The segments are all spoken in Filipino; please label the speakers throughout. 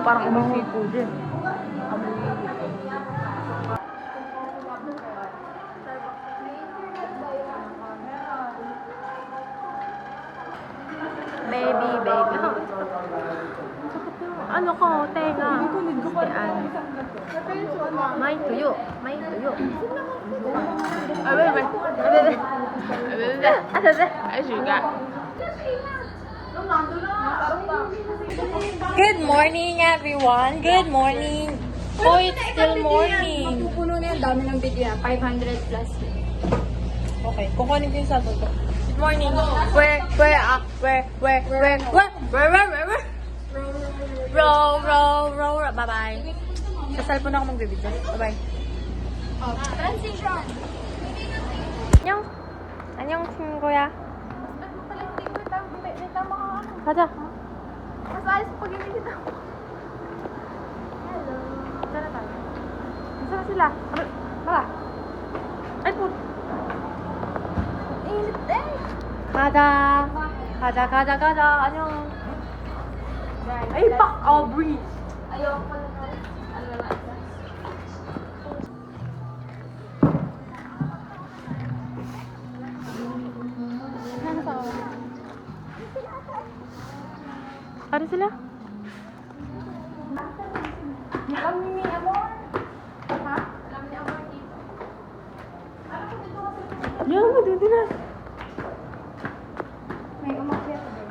Speaker 1: parang amoy seafood eh. Baby. Ano ko, tenga. May tuyo. Ay, suga. Good morning, everyone. Good morning. Oh, it's still morning.
Speaker 2: Pupuno na yan, dami ng video yan. 500 plus.
Speaker 1: Okay, kukunin ko yung sa to. Good morning. Where? Row. Bye-bye. Sa cellphone ako magbibidyo. Bye-bye.
Speaker 2: Transition!
Speaker 1: 안녕, 친구야. 가자.
Speaker 2: Mas ayos pag hindi kita. Hello.
Speaker 1: Tara tayo. Nasaan sila? Tara. Ay, po.
Speaker 2: Init eh.
Speaker 1: 가자. 안녕. Ay, pak, Aubrey.
Speaker 2: Ayoko pala na. Ano na.
Speaker 1: Ano sila?
Speaker 2: Alam ni Amor. Ha? Alam ni Amor dito.
Speaker 1: Yan mo, dito na.
Speaker 2: May umakyat din.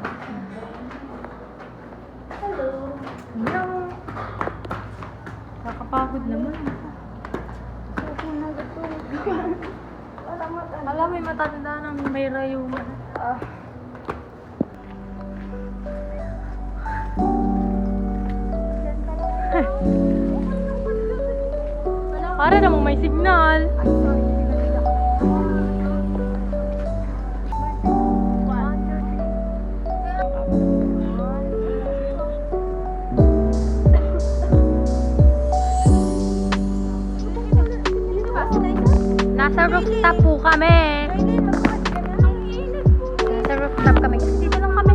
Speaker 2: Hello.
Speaker 1: Yan. Nakapagod naman. Alam, may matatanda ng may rayuman. Para namang may signal. Nasa rooftop po kami. Nasa rooftop kami. Kasi dito lang kami.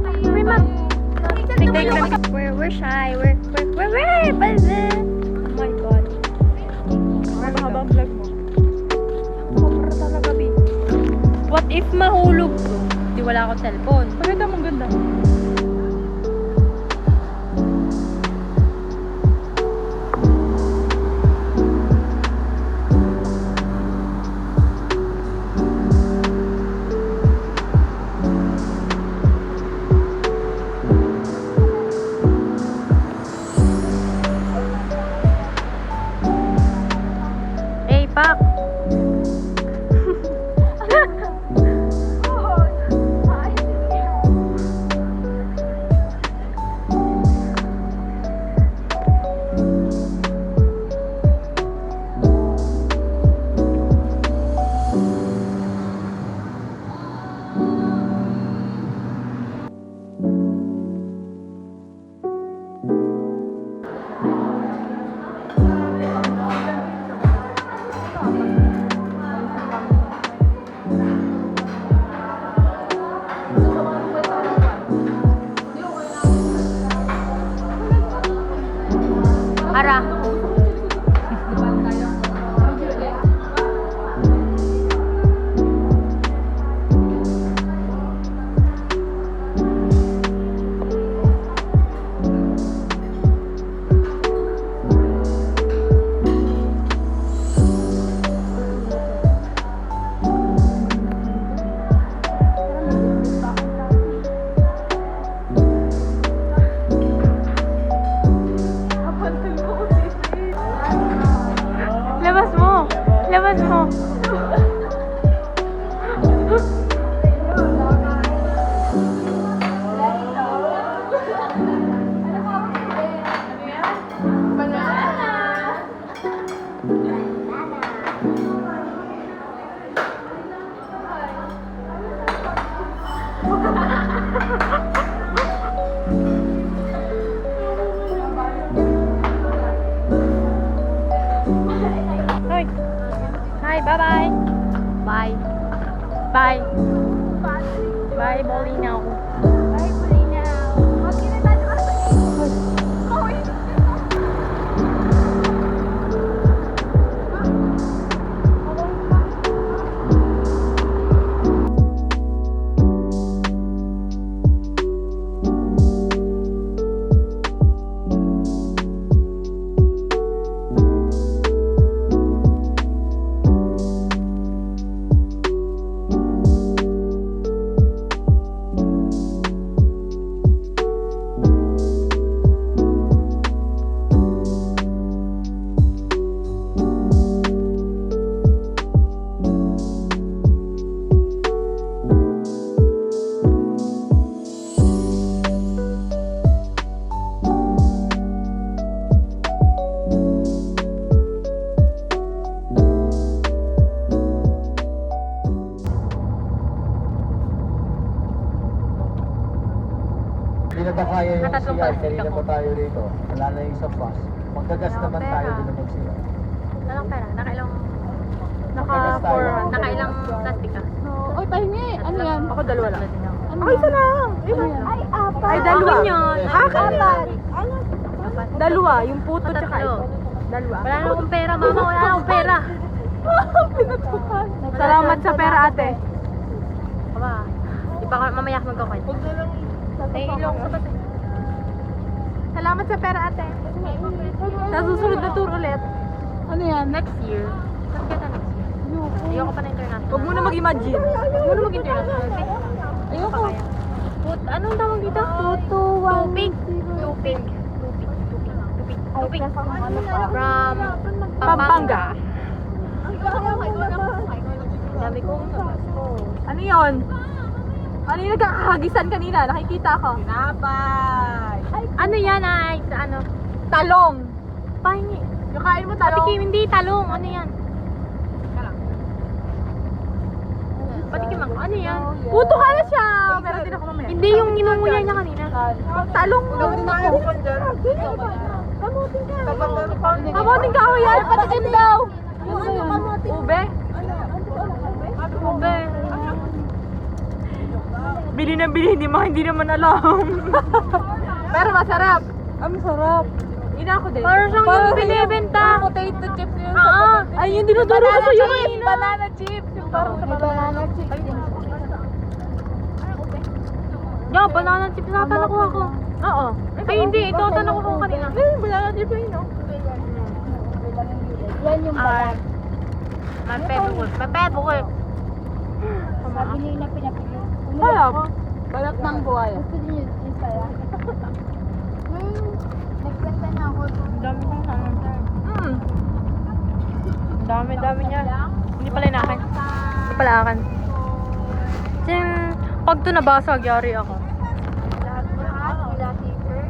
Speaker 1: We're shy. We're oh my God. Mahaba vlog mo. Sobra talaga, B. What if mahulog to? Di wala akong cellphone. Pagkita mong ganda. Pak. Ara.
Speaker 3: Hindi na ba kaya yung
Speaker 1: Natatlong
Speaker 3: CR?
Speaker 1: pansit
Speaker 3: Kanina
Speaker 1: ako.
Speaker 3: pa tayo rito. Wala na yung sa bus. Magkagas
Speaker 1: Wala
Speaker 3: naman
Speaker 1: akong
Speaker 3: tayo
Speaker 1: pera.
Speaker 3: din na mag-CR.
Speaker 1: Walang pera. Nakailang
Speaker 3: Magkagas tayo.
Speaker 1: nakailang plastic ka?
Speaker 2: Oy, pahingi. Ano yan?
Speaker 1: Ako dalawa lang.
Speaker 2: Ay, isa lang. Ay, apat.
Speaker 1: Ay, dalawa. Akin yun.
Speaker 2: Apat.
Speaker 1: Apat.
Speaker 2: Dalawa. Yung puto
Speaker 1: Tatlo.
Speaker 2: tsaka ito. Dalawa.
Speaker 1: Wala na akong pera, mama. Wala na akong pera.
Speaker 2: Pinatukan. Salamat sa pera, ate.
Speaker 1: Aba, di pa ako mamaya ako magkakwento. Naiilong sa pati.
Speaker 2: Salamat sa pera, ate. Sa susunod na tour ulit. Ano yan?
Speaker 1: Next year. Saan kita next year? Ayoko pa na international.
Speaker 2: Huwag mo na mag-imagine.
Speaker 1: Huwag mo na mag-international. Okay?
Speaker 2: Ayoko.
Speaker 1: Anong tawag dito? Tupig. Tupig. Tupig. From Pampanga. Dami kong
Speaker 2: Ano yon? Ano yung nagkakahagisan kanina? Nakikita ko.
Speaker 1: ano yan ay ano?
Speaker 2: Talong.
Speaker 1: Pahingi.
Speaker 2: Yung kain mo
Speaker 1: Sabi
Speaker 2: talong.
Speaker 1: Kim, hindi talong. Ano yan? Patikim ako. Ano yan?
Speaker 2: Puto ka na siya. Pero din ako mamaya.
Speaker 1: Hindi yung ninunguya niya kanina.
Speaker 2: Talong. Kamutin ka. Kamutin ka ako yan. Patikim daw. Ube.
Speaker 1: Ube.
Speaker 2: Bili ng bili. Hindi naman alam. Pero masarap. Ang sarap. Ina ako din.
Speaker 1: Parang siyang yung binibenta.
Speaker 2: Potato chips yun.
Speaker 1: Ay,
Speaker 2: yung dinuduro ko sa'yo
Speaker 1: chips.
Speaker 2: Banana chips. Yung parang sa banana chips.
Speaker 1: Yeah, banana chips na nakuha ko.
Speaker 2: Oo.
Speaker 1: Ay, hindi. Ito nakuha ko kanina.
Speaker 2: Banana chips yun, no?
Speaker 4: Yan yung balat.
Speaker 1: My favorite. My favorite.
Speaker 4: Sabi niyo na pinapili.
Speaker 2: Wala ko. Balat ng buhaya.
Speaker 4: Gusto niyo yung saya. Nagkanta na ako.
Speaker 1: Ang dami kong ano.
Speaker 2: Mm.
Speaker 1: Ang dami niya. Hindi pala inakin. Hindi pala akin. Kasi pag ito nabasag, yari ako.
Speaker 4: Lahat nila paper.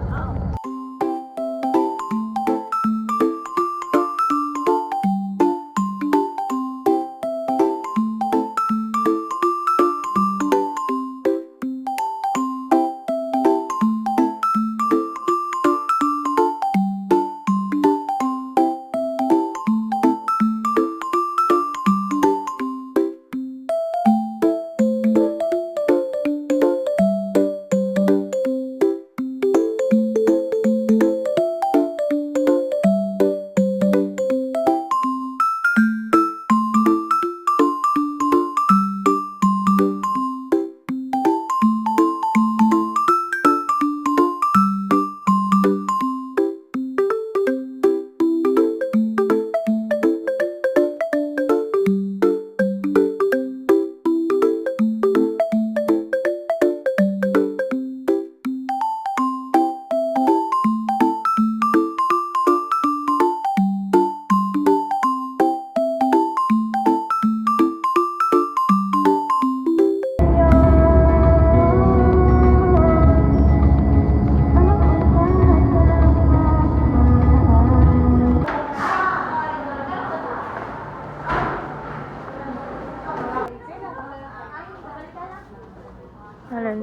Speaker 1: Alin?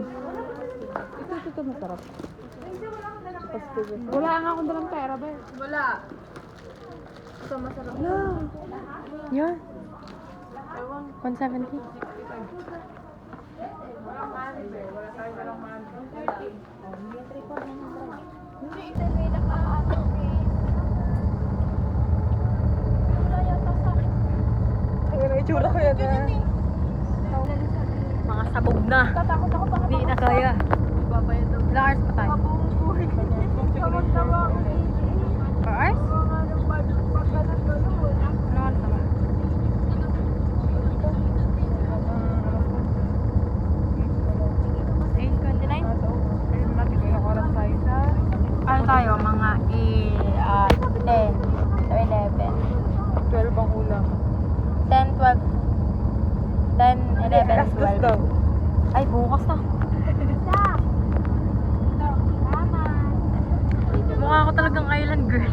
Speaker 2: Ito masarap. Wala nga akong dalang pera, be. Wala. Ito masarap.
Speaker 1: Yun. 170.
Speaker 2: Ay, may itsura ko yan.
Speaker 1: Mga sabog na. Hindi na kaya. Ilang hours pa tayo? 4 hours? Ano oras naman? 8:29? Ano tayo? Mga 10 to 11.
Speaker 2: 12 ang ulam.
Speaker 1: 10, 12. 10, 11, 12. Ay, bukas na. Mukha ako talagang island girl.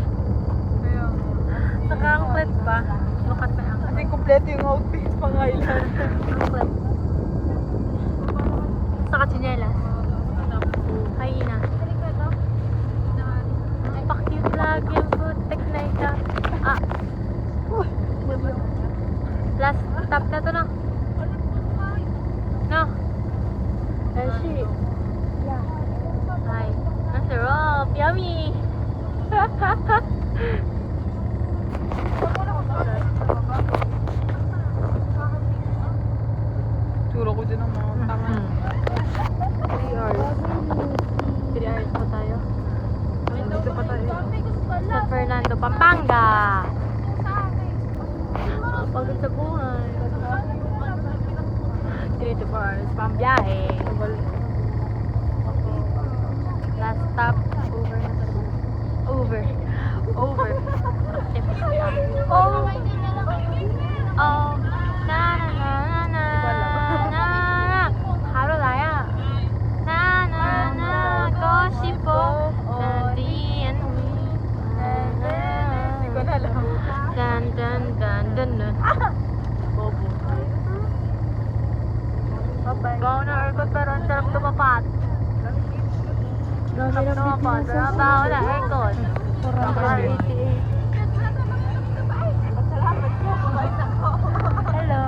Speaker 1: Naka-angklet pa. Lukat na ang
Speaker 2: Kasi kompleto yung outfit pang island.
Speaker 1: angklet. Saka tsinelas. Hyena. Yummy!
Speaker 2: Turo ko din ang mga tanga.
Speaker 1: 3 hours. 3 hours pa tayo.
Speaker 2: Dito pa tayo.
Speaker 1: San Fernando, Pampanga. Pagod sa buhay. 3 to 4 hours pang biyahe. Last stop, over na to. Over. Over. Oh. Oh. Na na na na na na. 하루 나야. 나 나 나 고 싶어. 난디엔
Speaker 2: Hindi ko na alam.
Speaker 1: Dan dan dan dan dan. Bobo. Bawa na aircon pero ang sarap tumapat. Sarap tumapat. Sarap bawa na aircon. Hello.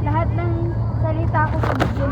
Speaker 4: Lahat ng salita ko sa video